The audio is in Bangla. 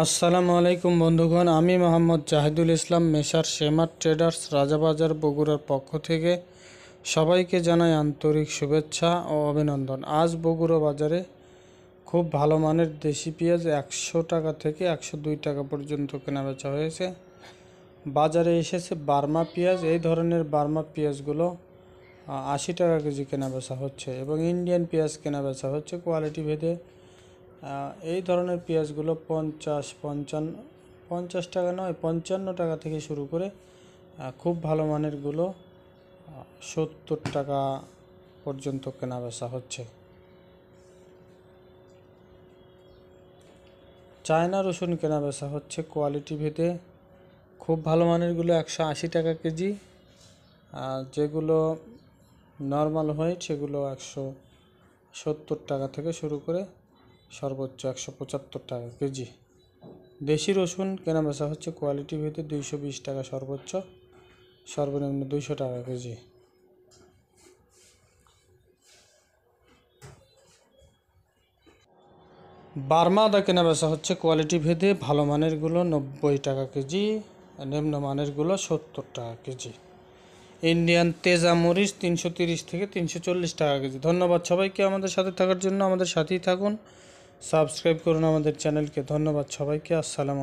আসসালামু আলাইকুম বন্ধুগণ, আমি মোহাম্মদ জাহিদুল ইসলাম মেসার শেমার ট্রেডার্স রাজাবাজার বগুড়ার পক্ষ থেকে সবাইকে জানাই আন্তরিক শুভেচ্ছা ও অভিনন্দন। আজ বগুড়া বাজারে খুব ভালো মানের দেশি পেঁয়াজ 100 টাকা থেকে 102 টাকা পর্যন্ত কেনাবেচা হয়েছে। বাজারে এসেছে বার্মা পেঁয়াজ। এই ধরনের বার্মা পেঁয়াজগুলো 80 টাকা কেজি কেনাবেচা হচ্ছে এবং ইন্ডিয়ান পেঁয়াজ কেনাবেচা হচ্ছে কোয়ালিটি ভেদে। এই ধরনের পেঁয়াজগুলো 50 টাকা নয় 55 টাকা থেকে শুরু করে খুব ভালো মানেরগুলো 70 টাকা পর্যন্ত কেনাবেচা হচ্ছে। চায়না রসুন কেনাবেচা হচ্ছে কোয়ালিটি ভেদে। খুব ভালো মানেরগুলো 180 টাকা কেজি, আর যেগুলো নর্মাল হোয়াইট সেগুলো 170 টাকা থেকে শুরু করে সর্বোচ্চ 175 টাকা কেজি। দেশি রসুন কেনাবেচা হচ্ছে কোয়ালিটি ভেদে 220 টাকা সর্বোচ্চ, সর্বনিম্ন 200 টাকা কেজি। বার্মা আদা কেনাবেচা হচ্ছে কোয়ালিটি ভেদে। ভালো মানেরগুলো 90 টাকা কেজি, নিম্ন মানেরগুলো 70 টাকা কেজি। ইন্ডিয়ান তেজা মরিচ 330 থেকে 340 টাকা কেজি। ধন্যবাদ সবাইকে আমাদের সাথে থাকার জন্য। আমাদের সাথেই থাকুন, সাবস্ক্রাইব করুন আমাদের চ্যানেলকে। ধন্যবাদ সবাইকে। আসসালামু